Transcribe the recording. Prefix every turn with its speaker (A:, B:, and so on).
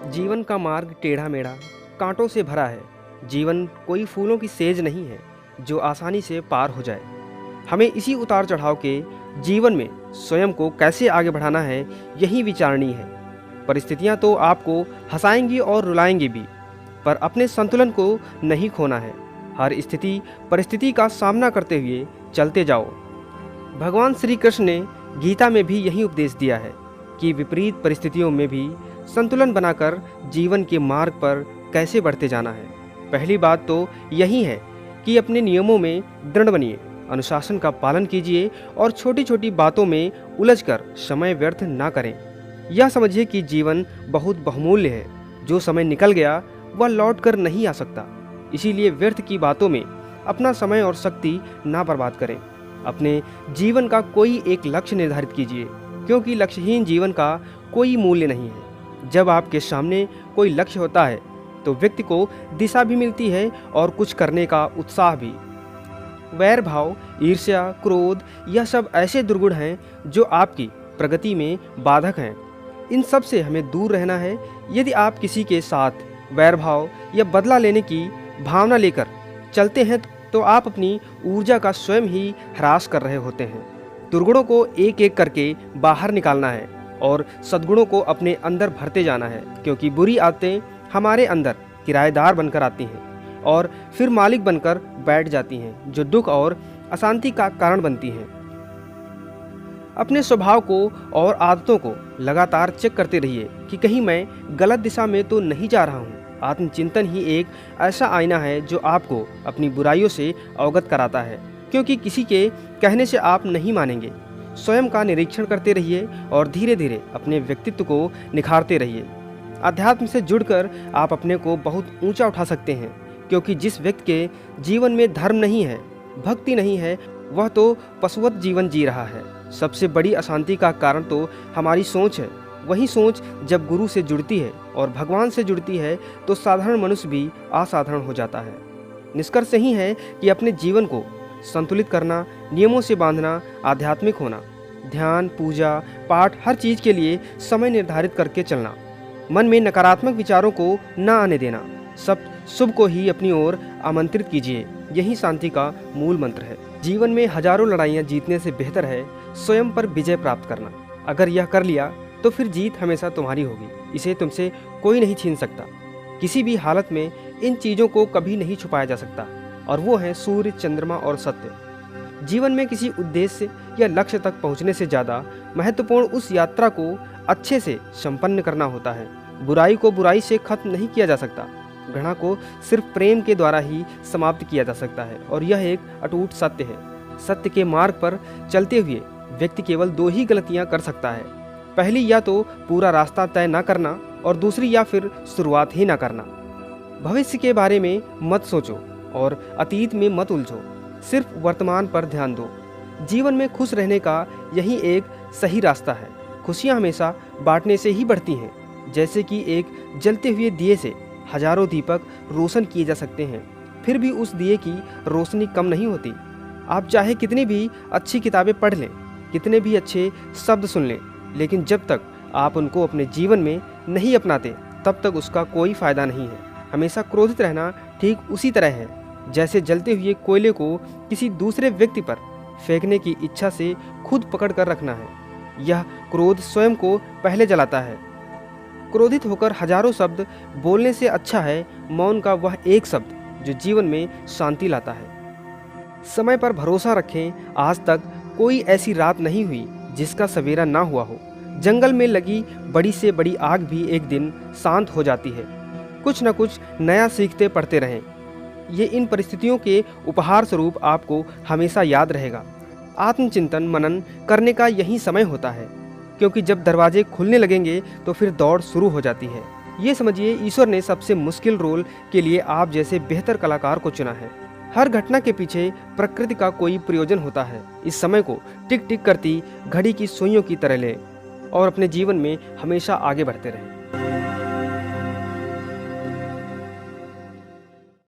A: जीवन का मार्ग टेढ़ा मेढ़ा कांटों से भरा है। जीवन कोई फूलों की सेज नहीं है जो आसानी से पार हो जाए। हमें इसी उतार चढ़ाव के जीवन में स्वयं को कैसे आगे बढ़ाना है, यही विचारणी है। परिस्थितियां तो आपको हंसाएंगी और रुलाएंगी भी, पर अपने संतुलन को नहीं खोना है। हर स्थिति परिस्थिति का सामना करते हुए चलते जाओ। भगवान श्री कृष्ण ने गीता में भी यही उपदेश दिया है कि विपरीत परिस्थितियों में भी संतुलन बनाकर जीवन के मार्ग पर कैसे बढ़ते जाना है। पहली बात तो यही है कि अपने नियमों में दृढ़ बनिए, अनुशासन का पालन कीजिए और छोटी छोटी बातों में उलझकर समय व्यर्थ ना करें। यह समझिए कि जीवन बहुत बहुमूल्य है। जो समय निकल गया वह लौट कर नहीं आ सकता। इसीलिए व्यर्थ की बातों में अपना समय और शक्ति ना बर्बाद करें। अपने जीवन का कोई एक लक्ष्य निर्धारित कीजिए, क्योंकि लक्ष्यहीन जीवन का कोई मूल्य नहीं है। जब आपके सामने कोई लक्ष्य होता है तो व्यक्ति को दिशा भी मिलती है और कुछ करने का उत्साह भी। वैर भाव, ईर्ष्या, क्रोध, यह सब ऐसे दुर्गुण हैं जो आपकी प्रगति में बाधक हैं। इन सब से हमें दूर रहना है। यदि आप किसी के साथ वैर भाव या बदला लेने की भावना लेकर चलते हैं तो आप अपनी ऊर्जा का स्वयं ही ह्रास कर रहे होते हैं। दुर्गुणों को एक एक करके बाहर निकालना है और सद्गुणों को अपने अंदर भरते जाना है, क्योंकि बुरी आदतें हमारे अंदर किराएदार बनकर आती हैं और फिर मालिक बनकर बैठ जाती हैं, जो दुख और अशांति का कारण बनती हैं। अपने स्वभाव को और आदतों को लगातार चेक करते रहिए कि कहीं मैं गलत दिशा में तो नहीं जा रहा हूँ। आत्मचिंतन ही एक ऐसा आईना है जो आपको अपनी बुराइयों से अवगत कराता है, क्योंकि किसी के कहने से आप नहीं मानेंगे। स्वयं का निरीक्षण करते रहिए और धीरे धीरे अपने व्यक्तित्व को निखारते रहिए। अध्यात्म से जुड़कर आप अपने को बहुत ऊंचा उठा सकते हैं, क्योंकि जिस व्यक्ति के जीवन में धर्म नहीं है, भक्ति नहीं है, वह तो पशुवत जीवन जी रहा है। सबसे बड़ी अशांति का कारण तो हमारी सोच है। वही सोच जब गुरु से जुड़ती है और भगवान से जुड़ती है तो साधारण मनुष्य भी असाधारण हो जाता है। निष्कर्ष यही है कि अपने जीवन को संतुलित करना, नियमों से बांधना, आध्यात्मिक होना, ध्यान, पूजा, पाठ, हर चीज़ के लिए समय निर्धारित करके चलना, मन में नकारात्मक विचारों को न आने देना, सब शुभ को ही अपनी ओर आमंत्रित कीजिए। यही शांति का मूल मंत्र है। जीवन में हजारों लड़ाइयाँ जीतने से बेहतर है स्वयं पर विजय प्राप्त करना। अगर यह कर लिया तो फिर जीत हमेशा तुम्हारी होगी। इसे तुमसे कोई नहीं छीन सकता। किसी भी हालत में इन चीज़ों को कभी नहीं छुपाया जा सकता, और वो है सूर्य, चंद्रमा और सत्य। जीवन में किसी उद्देश्य या लक्ष्य तक पहुंचने से ज़्यादा महत्वपूर्ण उस यात्रा को अच्छे से संपन्न करना होता है। बुराई को बुराई से खत्म नहीं किया जा सकता। घृणा को सिर्फ प्रेम के द्वारा ही समाप्त किया जा सकता है, और यह एक अटूट सत्य है। सत्य के मार्ग पर चलते हुए व्यक्ति केवल दो ही गलतियां कर सकता है। पहली, या तो पूरा रास्ता तय ना करना, और दूसरी, या फिर शुरुआत ही ना करना। भविष्य के बारे में मत सोचो और अतीत में मत उलझो। सिर्फ वर्तमान पर ध्यान दो। जीवन में खुश रहने का यही एक सही रास्ता है। खुशियाँ हमेशा बांटने से ही बढ़ती हैं। जैसे कि एक जलते हुए दिए से हजारों दीपक रोशन किए जा सकते हैं, फिर भी उस दिए की रोशनी कम नहीं होती। आप चाहे कितनी भी अच्छी किताबें पढ़ लें, कितने भी अच्छे शब्द सुन लें, लेकिन जब तक आप उनको अपने जीवन में नहीं अपनाते तब तक उसका कोई फ़ायदा नहीं है। हमेशा क्रोधित रहना ठीक उसी तरह है जैसे जलते हुए कोयले को किसी दूसरे व्यक्ति पर फेंकने की इच्छा से खुद पकड़ कर रखना है। यह क्रोध स्वयं को पहले जलाता है। क्रोधित होकर हजारों शब्द बोलने से अच्छा है मौन का वह एक शब्द जो जीवन में शांति लाता है। समय पर भरोसा रखें। आज तक कोई ऐसी रात नहीं हुई जिसका सवेरा ना हुआ हो। जंगल में लगी बड़ी से बड़ी आग भी एक दिन शांत हो जाती है। कुछ न कुछ नया सीखते पढ़ते रहें। ये इन परिस्थितियों के उपहार स्वरूप आपको हमेशा याद रहेगा। आत्मचिंतन, मनन करने का यही समय होता है, क्योंकि जब दरवाजे खुलने लगेंगे तो फिर दौड़ शुरू हो जाती है। ये समझिए, ईश्वर ने सबसे मुश्किल रोल के लिए आप जैसे बेहतर कलाकार को चुना है। हर घटना के पीछे प्रकृति का कोई प्रयोजन होता है। इस समय को टिक टिक करती घड़ी की सुइयों की तरह लें और अपने जीवन में हमेशा आगे बढ़ते रहें।